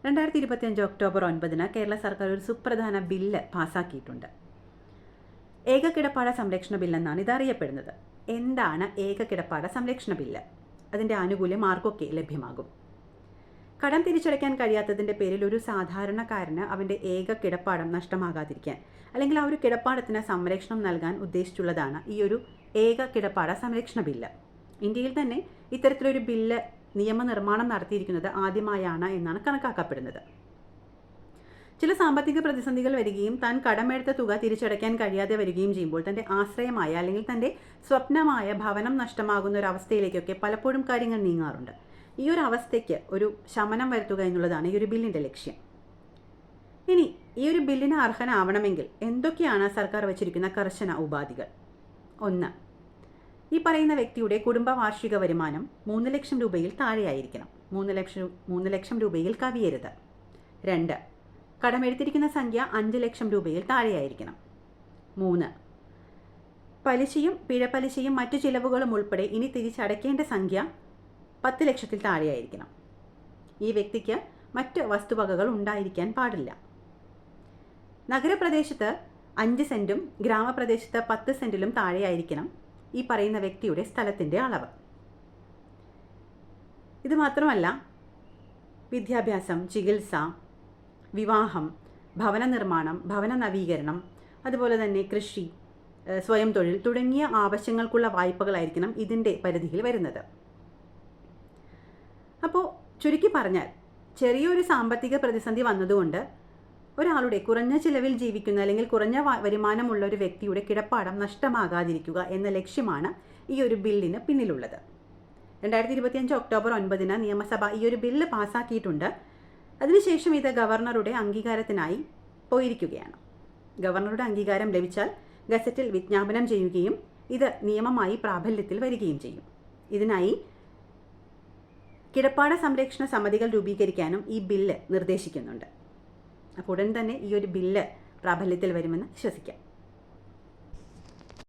2025 October 9 Kerala സർക്കാർ ഒരു സുപ്രധാന ബില്ല് പാസാക്കിയിട്ടുണ്ട്. ഏകകിടപ്പാട സംരക്ഷണ ബില്ലെന്നാണ് ഇതറിയപ്പെടുന്നത്. എന്താണ് ഏകകിടപ്പാട സംരക്ഷണ ബില്ല്? അതിൻ്റെ ആനുകൂല്യം ആർക്കൊക്കെ ലഭ്യമാകും? കടം തിരിച്ചടയ്ക്കാൻ കഴിയാത്തതിൻ്റെ പേരിൽ ഒരു സാധാരണക്കാരന് അവൻ്റെ ഏക കിടപ്പാടം നഷ്ടമാകാതിരിക്കാൻ, അല്ലെങ്കിൽ ആ ഒരു കിടപ്പാടത്തിന് സംരക്ഷണം നൽകാൻ ഉദ്ദേശിച്ചുള്ളതാണ് ഈ ഒരു ഏക കിടപ്പാട സംരക്ഷണ ബില്ല്. ഇന്ത്യയിൽ തന്നെ ഇത്തരത്തിലൊരു ബില്ല് നിയമനിർമ്മാണം നടത്തിയിരിക്കുന്നത് ആദ്യമായാണ് എന്നാണ് കണക്കാക്കപ്പെടുന്നത്. ചില സാമ്പത്തിക പ്രതിസന്ധികൾ വരികയും താൻ കടമെടുത്ത തുക തിരിച്ചടയ്ക്കാൻ കഴിയാതെ വരികയും ചെയ്യുമ്പോൾ തൻ്റെ ആശ്രയമായ അല്ലെങ്കിൽ തൻ്റെ സ്വപ്നമായ ഭവനം നഷ്ടമാകുന്ന ഒരു അവസ്ഥയിലേക്കൊക്കെ പലപ്പോഴും കാര്യങ്ങൾ നീങ്ങാറുണ്ട്. ഈ ഒരു അവസ്ഥയ്ക്ക് ഒരു ശമനം വരുത്തുക എന്നുള്ളതാണ് ഈ ഒരു ബില്ലിൻ്റെ ലക്ഷ്യം. ഇനി ഈ ഒരു ബില്ലിന് അർഹനാവണമെങ്കിൽ എന്തൊക്കെയാണ് സർക്കാർ വച്ചിരിക്കുന്ന കർശന ഉപാധികൾ? 1. ഈ പറയുന്ന വ്യക്തിയുടെ കുടുംബ വാർഷിക വരുമാനം 3 ലക്ഷം രൂപയിൽ താഴെയായിരിക്കണം. 3 ലക്ഷം രൂപയിൽ കവിയരുത്. 2. കടമെടുത്തിരിക്കുന്ന സംഖ്യ 5 ലക്ഷം രൂപയിൽ താഴെയായിരിക്കണം. 3. പലിശയും പിഴപ്പലിശയും മറ്റു ചിലവുകളും ഉൾപ്പെടെ ഇനി തിരിച്ചടയ്ക്കേണ്ട സംഖ്യ 10 ലക്ഷത്തിൽ താഴെയായിരിക്കണം. ഈ വ്യക്തിക്ക് മറ്റ് വസ്തുവകകൾ ഉണ്ടായിരിക്കാൻ പാടില്ല. നഗരപ്രദേശത്ത് 5 സെൻറ്റും ഗ്രാമപ്രദേശത്ത് 10 സെൻറ്റിലും താഴെയായിരിക്കണം ഈ പറയുന്ന വ്യക്തിയുടെ സ്ഥലത്തിൻ്റെ അളവ്. ഇത് മാത്രമല്ല, വിദ്യാഭ്യാസം, ചികിത്സ, വിവാഹം, ഭവന നിർമ്മാണം, ഭവന നവീകരണം, അതുപോലെ തന്നെ കൃഷി, സ്വയം തൊഴിൽ തുടങ്ങിയ ആവശ്യങ്ങൾക്കുള്ള വായ്പകളായിരിക്കണം ഇതിൻ്റെ പരിധിയിൽ വരുന്നത്. അപ്പോൾ ചുരുക്കി പറഞ്ഞാൽ, ചെറിയൊരു സാമ്പത്തിക പ്രതിസന്ധി വന്നതുകൊണ്ട് ഒരാളുടെ കുറഞ്ഞ ചിലവിൽ ജീവിക്കുന്ന അല്ലെങ്കിൽ കുറഞ്ഞ വരുമാനമുള്ള ഒരു വ്യക്തിയുടെ കിടപ്പാടം നഷ്ടമാകാതിരിക്കുക എന്ന ലക്ഷ്യമാണ് ഈ ഒരു ബില്ലിന് പിന്നിലുള്ളത്. 2025 ഒക്ടോബർ 9 നിയമസഭ ഈ ഒരു ബില്ല് പാസ്സാക്കിയിട്ടുണ്ട്. അതിനുശേഷം ഇത് ഗവർണറുടെ അംഗീകാരത്തിനായി പോയിരിക്കുകയാണ്. ഗവർണറുടെ അംഗീകാരം ലഭിച്ചാൽ ഗസറ്റിൽ വിജ്ഞാപനം ചെയ്യുകയും ഇത് നിയമമായി പ്രാബല്യത്തിൽ വരികയും ചെയ്യും. ഇതിനായി കിടപ്പാട സംരക്ഷണ സമിതികൾ രൂപീകരിക്കാനും ഈ ബില്ല് നിർദ്ദേശിക്കുന്നുണ്ട്. അപ്പോൾ ഉടൻ തന്നെ ഈ ഒരു ബില്ല് പ്രാബല്യത്തിൽ വരുമെന്ന് വിശ്വസിക്കാം.